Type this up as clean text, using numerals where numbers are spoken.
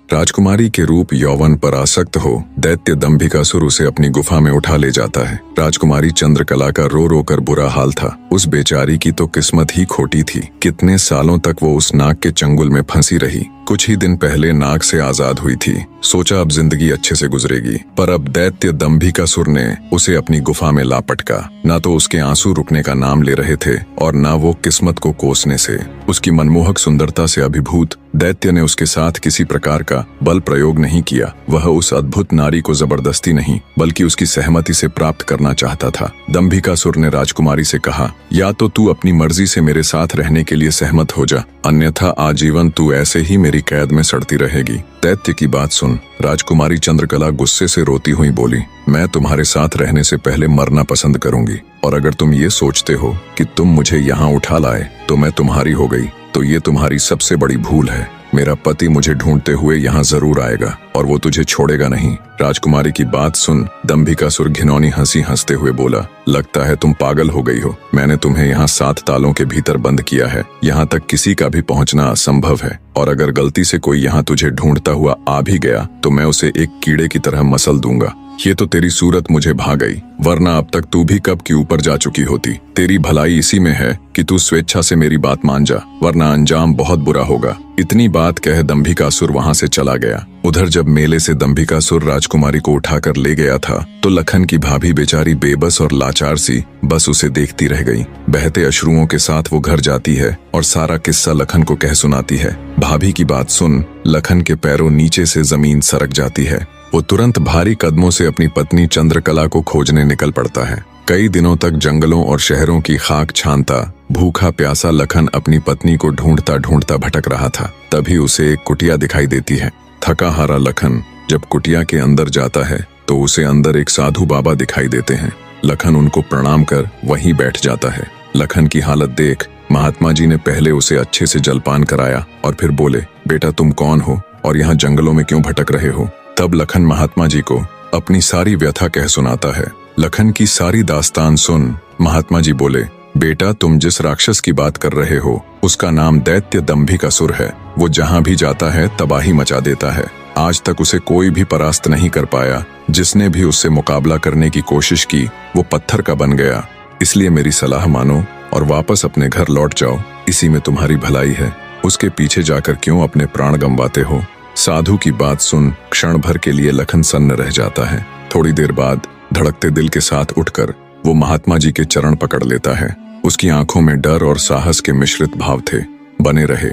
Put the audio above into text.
राजकुमारी के रूप यौवन पर आसक्त हो दैत्य दंभिकासुर उसे अपनी गुफा में उठा ले जाता है। राजकुमारी चंद्रकला का रो रो कर बुरा हाल था। उस बेचारी की तो किस्मत ही खोटी थी। कितने सालों तक वो उस नाग के चंगुल में फंसी रही। कुछ ही दिन पहले नाग से आजाद हुई थी। सोचा अब जिंदगी अच्छे से गुजरेगी, पर अब दैत्य दंभिकासुर ने उसे अपनी गुफा में ला पटका। ना तो उसके आंसू रुकने का नाम ले रहे थे और ना वो किस्मत को कोसने से। उसकी मनमोहक सुंदरता से अभिभूत दैत्य ने उसके साथ किसी प्रकार का बल प्रयोग नहीं किया। वह उस अद्भुत नारी को जबरदस्ती नहीं बल्कि उसकी सहमति से प्राप्त करना चाहता था। दंभिकासुर ने राजकुमारी से कहा, या तो तू अपनी मर्जी से मेरे साथ रहने के लिए सहमत हो जा, अन्यथा आजीवन तू ऐसे ही मेरी कैद में सड़ती रहेगी। दैत्य की बात सुन राजकुमारी चंद्रकला गुस्से से रोती हुई बोली, मैं तुम्हारे साथ रहने से पहले मरना पसंद करूंगी, और अगर तुम ये सोचते हो कि तुम मुझे यहाँ उठा लाए तो मैं तुम्हारी हो गई तो ये तुम्हारी सबसे बड़ी भूल है। मेरा पति मुझे ढूंढते हुए यहाँ जरूर आएगा और वो तुझे छोड़ेगा नहीं। राजकुमारी की बात सुन दंभिकासुर घिनौनी हंसी हंसते हुए बोला, लगता है तुम पागल हो गई हो। मैंने तुम्हें यहाँ 7 तालों के भीतर बंद किया है। यहाँ तक किसी का भी पहुँचना असंभव है, और अगर गलती से कोई यहाँ तुझे ढूंढता हुआ आ भी गया तो मैं उसे एक कीड़े की तरह मसल दूंगा। ये तो तेरी सूरत मुझे भा गई, वरना अब तक तू भी कब की ऊपर जा चुकी होती। तेरी भलाई इसी में है कि तू स्वेच्छा से मेरी बात मान जा, वरना अंजाम बहुत बुरा होगा। इतनी बात कह दंभिकासुर वहां से चला गया। उधर जब मेले से दंभिकासुर राजकुमारी को उठाकर ले गया था तो लखन की भाभी बेचारी बेबस और लाचार सी बस उसे देखती रह गई। बहते अश्रुओं के साथ वो घर जाती है और सारा किस्सा लखन को कह सुनाती है। भाभी की बात सुन लखन के पैरों नीचे से जमीन सरक जाती है। वो तुरंत भारी कदमों से अपनी पत्नी चंद्रकला को खोजने निकल पड़ता है। कई दिनों तक जंगलों और शहरों की खाक छानता भूखा प्यासा लखन अपनी पत्नी को ढूंढता ढूंढता भटक रहा था। तभी उसे एक कुटिया दिखाई देती है। थका हारा लखन जब कुटिया के अंदर जाता है तो उसे अंदर एक साधु बाबा दिखाई देते हैं। लखन उनको प्रणाम कर वहीं बैठ जाता है। लखन की हालत देख महात्मा जी ने पहले उसे अच्छे से जलपान कराया और फिर बोले, बेटा तुम कौन हो और यहाँ जंगलों में क्यों भटक रहे हो। तब लखन महात्मा जी को अपनी सारी व्यथा कह सुनाता है। लखन की सारी दास्तान सुन महात्मा जी बोले, बेटा तुम जिस राक्षस की बात कर रहे हो उसका नाम दैत्य दंभिकासुर है। वो जहाँ भी जाता है तबाही मचा देता है। आज तक उसे कोई भी परास्त नहीं कर पाया। जिसने भी उससे मुकाबला करने की कोशिश की वो पत्थर का बन गया। इसलिए मेरी सलाह मानो और वापस अपने घर लौट जाओ, इसी में तुम्हारी भलाई है। उसके पीछे जाकर क्यों अपने प्राण गंवाते हो। साधु की बात सुन क्षण भर के लिए लखन सन्न रह जाता है। थोड़ी देर बाद धड़कते दिल के साथ उठकर वो महात्मा जी के चरण पकड़ लेता है। उसकी आंखों में डर और साहस के मिश्रित भाव थे। बने रहे।